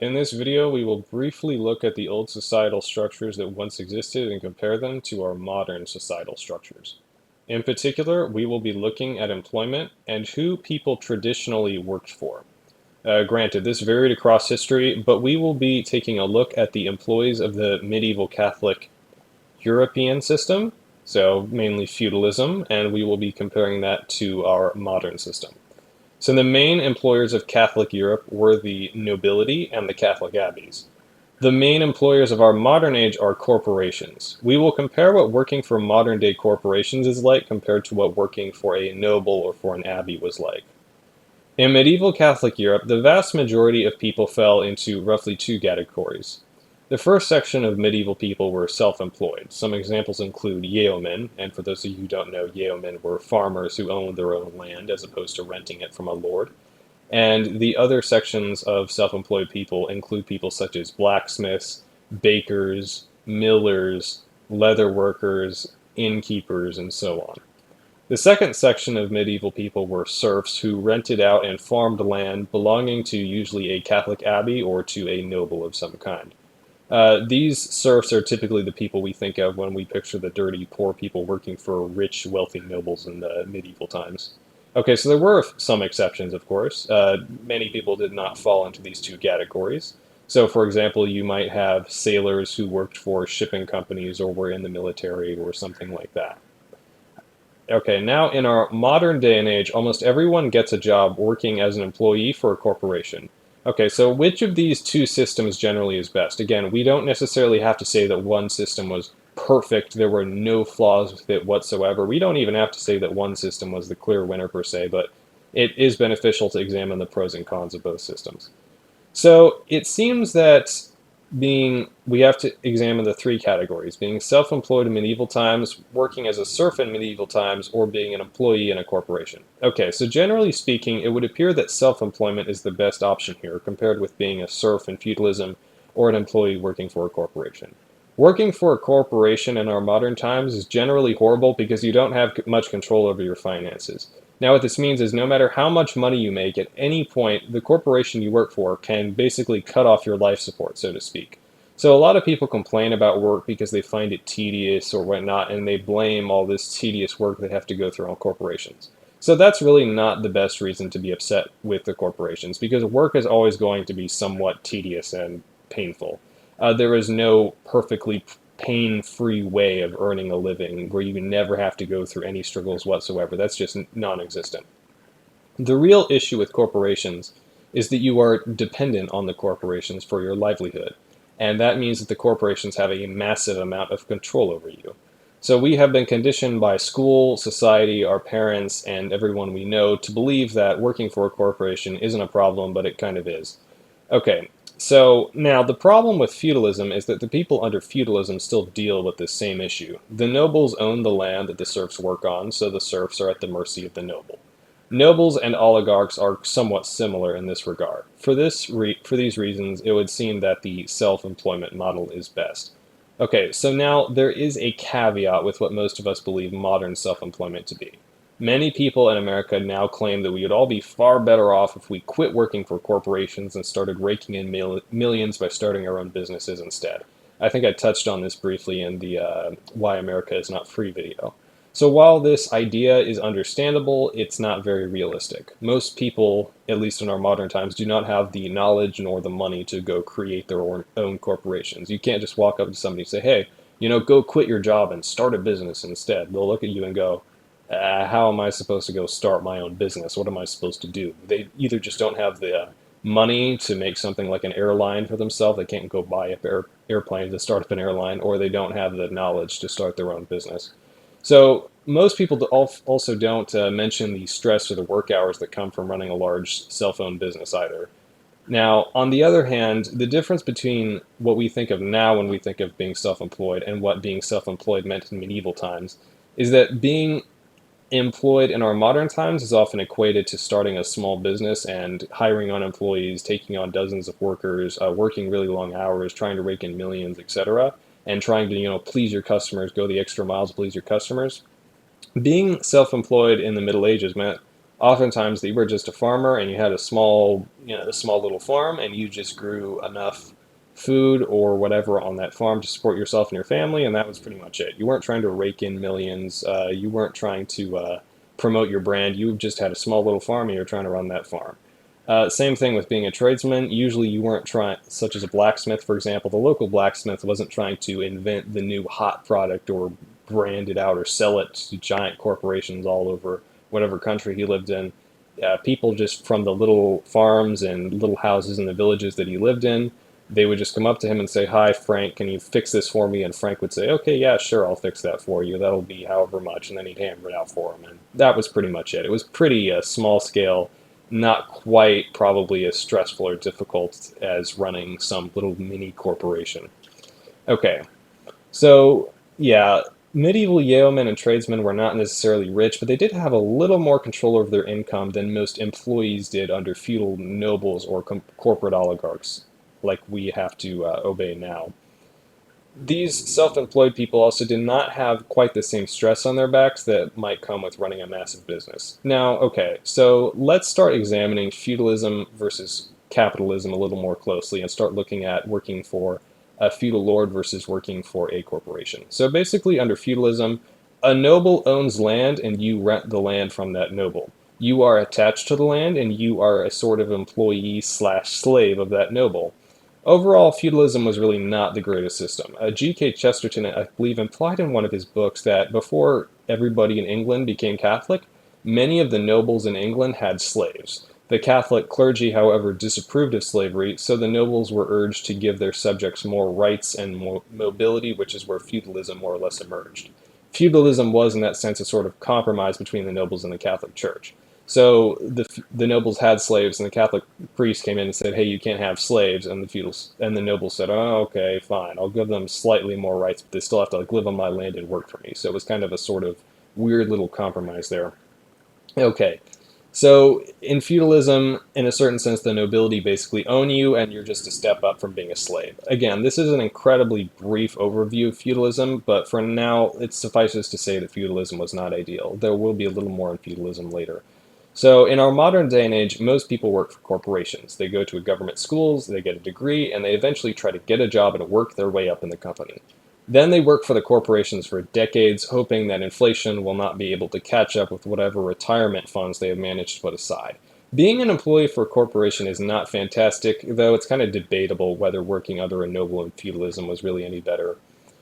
In this video, we will briefly look at the old societal structures that once existed and compare them to our modern societal structures. In particular, we will be looking at employment and who people traditionally worked for. Granted, this varied across history, but we will be taking a look at the employees of the medieval Catholic European system, so mainly feudalism, and we will be comparing that to our modern system. So the main employers of Catholic Europe were the nobility and the Catholic abbeys. The main employers of our modern age are corporations. We will compare what working for modern day corporations is like compared to what working for a noble or for an abbey was like. In medieval Catholic Europe, the vast majority of people fell into roughly two categories. The first section of medieval people were self-employed. Some examples include yeomen, and for those of you who don't know, yeomen were farmers who owned their own land as opposed to renting it from a lord. And the other sections of self-employed people include people such as blacksmiths, bakers, millers, leather workers, innkeepers, and so on. The second section of medieval people were serfs who rented out and farmed land belonging to usually a Catholic abbey or to a noble of some kind. These serfs are typically the people we think of when we picture the dirty, poor people working for rich, wealthy nobles in the medieval times. Okay, so there were some exceptions, of course. Many people did not fall into these two categories. So, for example, you might have sailors who worked for shipping companies or were in the military or something like that. Okay, now in our modern day and age, almost everyone gets a job working as an employee for a corporation. Okay, so which of these two systems generally is best? Again, we don't necessarily have to say that one system was perfect, there were no flaws with it whatsoever. We don't even have to say that one system was the clear winner per se, but it is beneficial to examine the pros and cons of both systems. So it seems that we have to examine the three categories: being self-employed in medieval times, working as a serf in medieval times, or being an employee in a corporation. Okay, so generally speaking, it would appear that self-employment is the best option here compared with being a serf in feudalism or an employee working for a corporation. Working for a corporation in our modern times is generally horrible because you don't have much control over your finances. Now, what this means is no matter how much money you make, at any point, the corporation you work for can basically cut off your life support, so to speak. So a lot of people complain about work because they find it tedious or whatnot, and they blame all this tedious work they have to go through on corporations. So that's really not the best reason to be upset with the corporations, because work is always going to be somewhat tedious and painful. There is no perfectly pain-free way of earning a living where you never have to go through any struggles whatsoever. That's just non-existent. The real issue with corporations is that you are dependent on the corporations for your livelihood, and that means that the corporations have a massive amount of control over you. So we have been conditioned by school, society, our parents, and everyone we know to believe that working for a corporation isn't a problem, but it kind of is. Okay, so now the problem with feudalism is that the people under feudalism still deal with this same issue. The nobles own the land that the serfs work on, so the serfs are at the mercy of the noble. Nobles and oligarchs are somewhat similar in this regard. For these reasons, it would seem that the self-employment model is best. Okay, so now there is a caveat with what most of us believe modern self-employment to be. Many people in America now claim that we would all be far better off if we quit working for corporations and started raking in millions by starting our own businesses instead. I think I touched on this briefly in the Why America is Not Free video. So while this idea is understandable, it's not very realistic. Most people, at least in our modern times, do not have the knowledge nor the money to go create their own corporations. You can't just walk up to somebody and say, hey, go quit your job and start a business instead. They'll look at you and go, how am I supposed to go start my own business? What am I supposed to do? They either just don't have the money to make something like an airline for themselves. They can't go buy an airplane to start up an airline, or they don't have the knowledge to start their own business. So most people also don't mention the stress or the work hours that come from running a large cell-phone business either. Now, on the other hand, the difference between what we think of now when we think of being self-employed and what being self-employed meant in medieval times is that being employed in our modern times is often equated to starting a small business and hiring on employees, taking on dozens of workers, working really long hours, trying to rake in millions, etc., and trying to please your customers, go the extra miles to please your customers. Being self-employed in the Middle Ages meant Oftentimes, you were just a farmer and you had a small, a small little farm, and you just grew enough food or whatever on that farm to support yourself and your family, and that was pretty much it. You weren't trying to rake in millions. You weren't trying to promote your brand. You just had a small little farm and you were trying to run that farm. Same thing with being a tradesman. Usually you weren't trying, such as a blacksmith, for example, the local blacksmith wasn't trying to invent the new hot product or brand it out or sell it to giant corporations all over whatever country he lived in. People just from the little farms and little houses in the villages that he lived in, they would just come up to him and say, "Hi, Frank, can you fix this for me?" And Frank would say, "Okay, yeah, sure, I'll fix that for you. That'll be however much." And then he'd hammer it out for him. And that was pretty much it. It was pretty small scale, not quite probably as stressful or difficult as running some little mini corporation. Okay, so yeah, medieval yeomen and tradesmen were not necessarily rich, but they did have a little more control over their income than most employees did under feudal nobles or corporate oligarchs, like we have to obey now. These self-employed people also did not have quite the same stress on their backs that might come with running a massive business. Now, okay, so let's start examining feudalism versus capitalism a little more closely and start looking at working for a feudal lord versus working for a corporation. So basically, under feudalism, a noble owns land and you rent the land from that noble. You are attached to the land and you are a sort of employee slash slave of that noble. Overall, feudalism was really not the greatest system. G.K. Chesterton, I believe, implied in one of his books that before everybody in England became Catholic, many of the nobles in England had slaves. The Catholic clergy, however, disapproved of slavery, so the nobles were urged to give their subjects more rights and more mobility, which is where feudalism more or less emerged. Feudalism was, in that sense, a sort of compromise between the nobles and the Catholic Church. So the nobles had slaves, and the Catholic priest came in and said, "Hey, you can't have slaves." And the feudals and the nobles said, "Oh, okay, fine. I'll give them slightly more rights, but they still have to like live on my land and work for me." So it was kind of a sort of weird little compromise there. Okay, so in feudalism, in a certain sense, the nobility basically own you, and you're just a step up from being a slave. Again, this is an incredibly brief overview of feudalism, but for now, it suffices to say that feudalism was not ideal. There will be a little more on feudalism later. So in our modern day and age, most people work for corporations. They go to a government schools, they get a degree, and they eventually try to get a job and work their way up in the company. Then they work for the corporations for decades, hoping that inflation will not be able to catch up with whatever retirement funds they have managed to put aside. Being an employee for a corporation is not fantastic, though it's kind of debatable whether working under a noble in feudalism was really any better.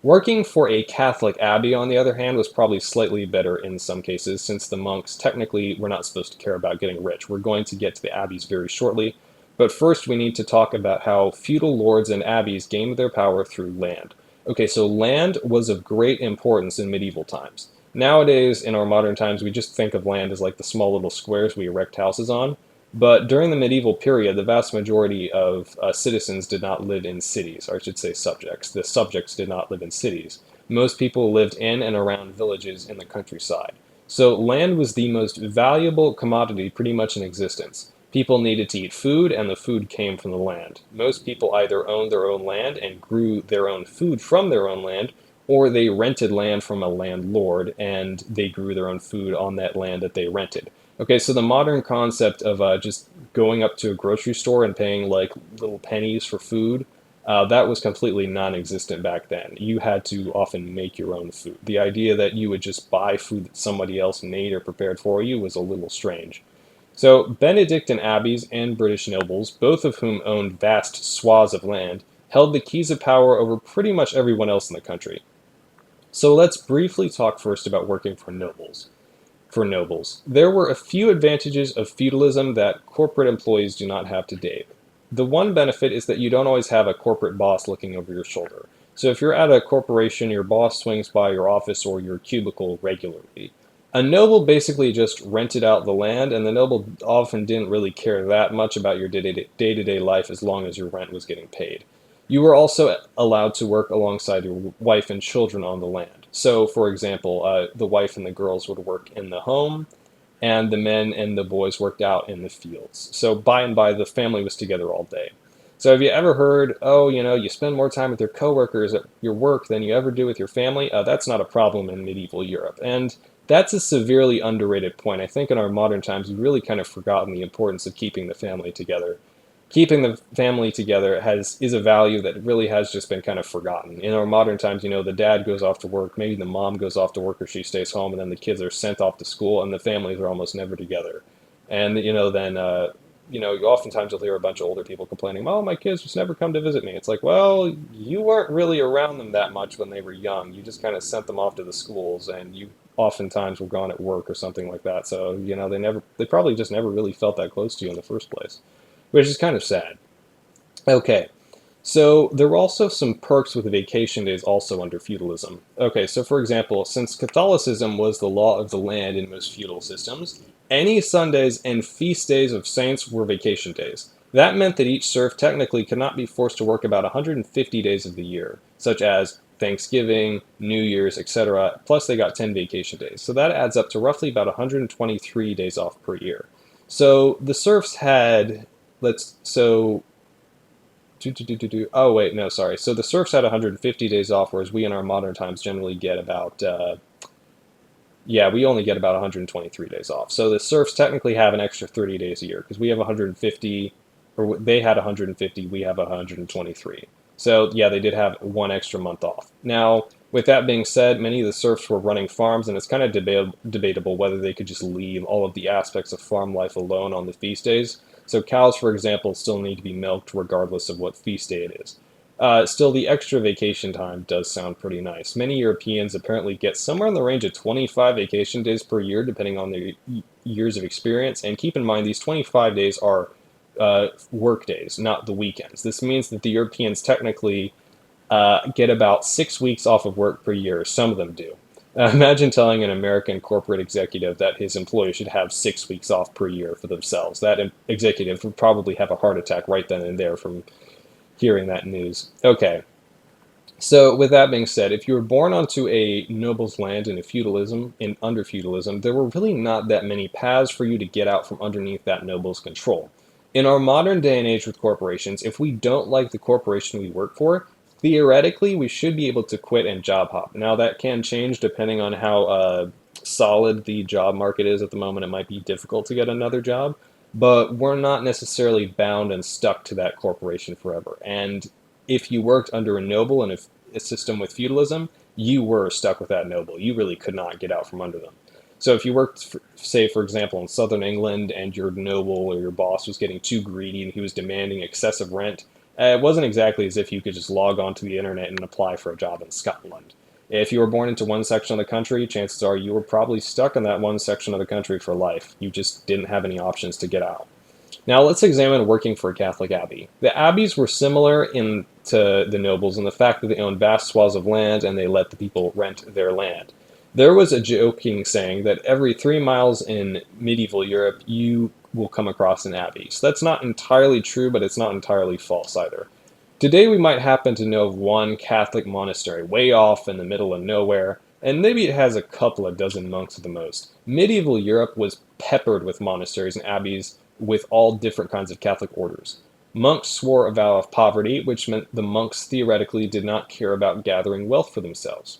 Working for a Catholic abbey, on the other hand, was probably slightly better in some cases, since the monks technically were not supposed to care about getting rich. We're going to get to the abbeys very shortly, but first we need to talk about how feudal lords and abbeys gained their power through land. Okay, so land was of great importance in medieval times. Nowadays, in our modern times, we just think of land as like the small little squares we erect houses on. But during the medieval period, the vast majority of citizens did not live in cities, or I should say subjects. The subjects did not live in cities. Most people lived in and around villages in the countryside. So land was the most valuable commodity pretty much in existence. People needed to eat food, and the food came from the land. Most people either owned their own land and grew their own food from their own land, or they rented land from a landlord and they grew their own food on that land that they rented. Okay, so the modern concept of just going up to a grocery store and paying like little pennies for food, that was completely non-existent back then. You had to often make your own food. The idea that you would just buy food that somebody else made or prepared for you was a little strange. So Benedictine abbeys and British nobles, both of whom owned vast swaths of land, held the keys of power over pretty much everyone else in the country. So let's briefly talk first about working for nobles. There were a few advantages of feudalism that corporate employees do not have today. The one benefit is that you don't always have a corporate boss looking over your shoulder. So if you're at a corporation, your boss swings by your office or your cubicle regularly. A noble basically just rented out the land, and the noble often didn't really care that much about your day-to-day life as long as your rent was getting paid. You were also allowed to work alongside your wife and children on the land. So, for example, the wife and the girls would work in the home, and the men and the boys worked out in the fields. So, by and by, the family was together all day. So, have you ever heard, oh, you spend more time with your coworkers at your work than you ever do with your family? That's not a problem in medieval Europe. And That's a severely underrated point. I think in our modern times, we've really kind of forgotten the importance of keeping the family together. Keeping the family together is a value that really has just been kind of forgotten. In our modern times, the dad goes off to work, maybe the mom goes off to work or she stays home, and then the kids are sent off to school, and the families are almost never together. And then oftentimes you'll hear a bunch of older people complaining, "Oh, my kids just never come to visit me." It's like, well, you weren't really around them that much when they were young. You just kind of sent them off to the schools, and you oftentimes were gone at work or something like that. So they probably just never really felt that close to you in the first place, which is kind of sad. Okay, so there were also some perks with the vacation days also under feudalism. Okay, so for example, since Catholicism was the law of the land in most feudal systems, any Sundays and feast days of saints were vacation days. That meant that each serf technically could not be forced to work about 150 days of the year, such as Thanksgiving, New Year's, etc. Plus they got 10 vacation days. So that adds up to roughly about 123 days off per year. So the serfs had, let's, so Oh wait, no, sorry. So the serfs had 150 days off, whereas we in our modern times generally get about yeah, we only get about 123 days off. So the serfs technically have an extra 30 days a year because we have 150, or they had 150, we have 123. So yeah, they did have one extra month off. Now, with that being said, many of the serfs were running farms, and it's kind of debatable whether they could just leave all of the aspects of farm life alone on the feast days. So cows, for example, still need to be milked regardless of what feast day it is. Still, the extra vacation time does sound pretty nice. Many Europeans apparently get somewhere in the range of 25 vacation days per year, depending on their years of experience. And keep in mind, these 25 days are work days, not the weekends. This means that the Europeans technically get about 6 weeks off of work per year. Some of them do. Imagine telling an American corporate executive that his employees should have 6 weeks off per year for themselves. That executive would probably have a heart attack right then and there from hearing that news. Okay, so with that being said, if you were born onto a noble's land under feudalism, there were really not that many paths for you to get out from underneath that noble's control. In our modern day and age with corporations, if we don't like the corporation we work for, theoretically we should be able to quit and job hop. Now that can change depending on how solid the job market is at the moment. It might be difficult to get another job, but we're not necessarily bound and stuck to that corporation forever. And if you worked under a noble in a system with feudalism, you were stuck with that noble. You really could not get out from under them. So if you worked, say, for example, in southern England and your noble or your boss was getting too greedy and he was demanding excessive rent, it wasn't exactly as if you could just log onto the internet and apply for a job in Scotland. If you were born into one section of the country, chances are you were probably stuck in that one section of the country for life. You just didn't have any options to get out. Now let's examine working for a Catholic abbey. The abbeys were similar to the nobles in the fact that they owned vast swaths of land and they let the people rent their land. There was a joking saying that every 3 miles in medieval Europe you will come across an abbey. So that's not entirely true, but it's not entirely false either. Today we might happen to know of one Catholic monastery way off in the middle of nowhere, and maybe it has a couple of dozen monks at the most. Medieval Europe was peppered with monasteries and abbeys with all different kinds of Catholic orders. Monks swore a vow of poverty, which meant the monks theoretically did not care about gathering wealth for themselves.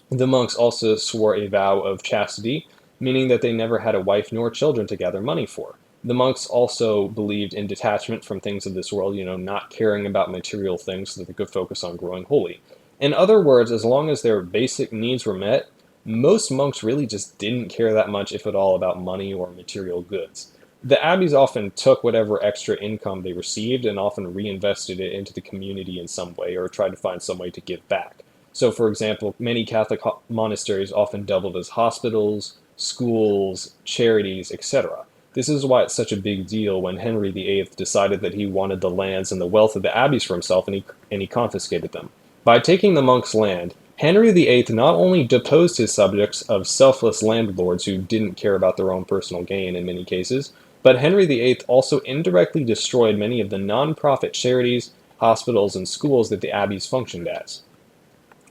The monks also swore a vow of chastity, meaning that they never had a wife nor children to gather money for. The monks also believed in detachment from things of this world, not caring about material things so that they could focus on growing holy. In other words, as long as their basic needs were met, most monks really just didn't care that much, if at all, about money or material goods. The abbeys often took whatever extra income they received and often reinvested it into the community in some way or tried to find some way to give back. So, for example, many Catholic monasteries often doubled as hospitals, schools, charities, etc. This is why it's such a big deal when Henry VIII decided that he wanted the lands and the wealth of the abbeys for himself, and he confiscated them. By taking the monks' land, Henry VIII not only deposed his subjects of selfless landlords who didn't care about their own personal gain in many cases, but Henry VIII also indirectly destroyed many of the non-profit charities, hospitals, and schools that the abbeys functioned as.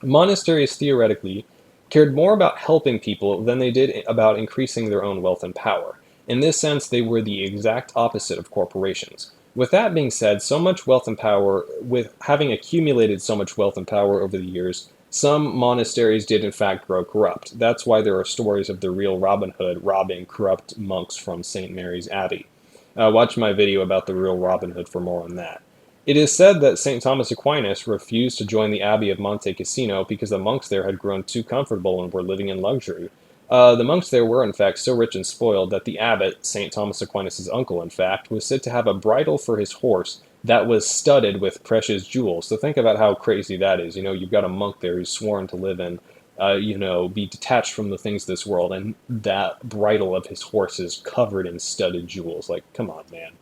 Monasteries theoretically cared more about helping people than they did about increasing their own wealth and power. In this sense, they were the exact opposite of corporations. With that being said, so much wealth and power, with having accumulated so much wealth and power over the years, Some monasteries did in fact grow corrupt. That's why there are stories of the real Robin Hood robbing corrupt monks from St. Mary's Abbey. Watch my video about the real Robin Hood for more on that. It is said that St. Thomas Aquinas refused to join the Abbey of Monte Cassino because the monks there had grown too comfortable and were living in luxury. The monks there were, in fact, so rich and spoiled that the abbot, St. Thomas Aquinas' uncle, in fact, was said to have a bridle for his horse that was studded with precious jewels. So think about how crazy that is. You've got a monk there who's sworn to live in, be detached from the things of this world, and that bridle of his horse is covered in studded jewels. Like, come on, man.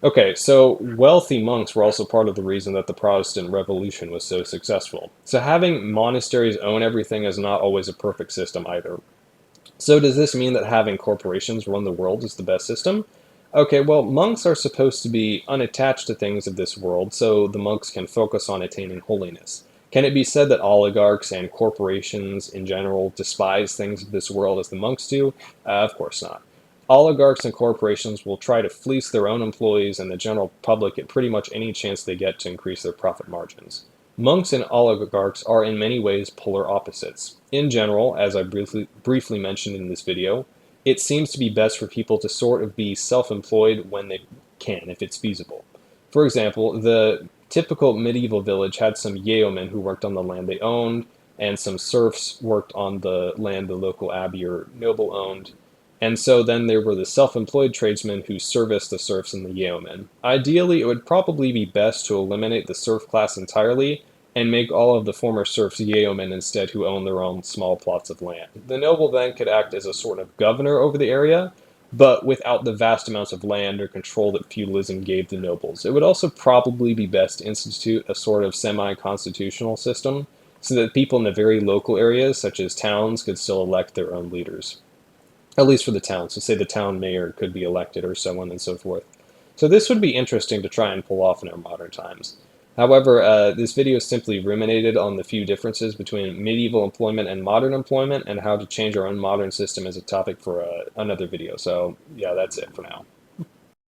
Okay, so wealthy monks were also part of the reason that the Protestant Revolution was so successful. So having monasteries own everything is not always a perfect system either. So does this mean that having corporations run the world is the best system? Okay, well, monks are supposed to be unattached to things of this world, so the monks can focus on attaining holiness. Can it be said that oligarchs and corporations in general despise things of this world as the monks do? Of course not. Oligarchs and corporations will try to fleece their own employees and the general public at pretty much any chance they get to increase their profit margins. Monks and oligarchs are in many ways polar opposites. In general, as I briefly mentioned in this video, it seems to be best for people to sort of be self-employed when they can, if it's feasible. For example, the typical medieval village had some yeomen who worked on the land they owned, and some serfs worked on the land the local abbey or noble owned. And so then there were the self-employed tradesmen who serviced the serfs and the yeomen. Ideally, it would probably be best to eliminate the serf class entirely and make all of the former serfs yeomen instead who own their own small plots of land. The noble then could act as a sort of governor over the area, but without the vast amounts of land or control that feudalism gave the nobles. It would also probably be best to institute a sort of semi-constitutional system so that people in the very local areas, such as towns, could still elect their own leaders. At least for the town. So say the town mayor could be elected or so on and so forth. So this would be interesting to try and pull off in our modern times. However, this video simply ruminated on the few differences between medieval employment and modern employment, and how to change our own modern system as a topic for another video. So yeah, that's it for now.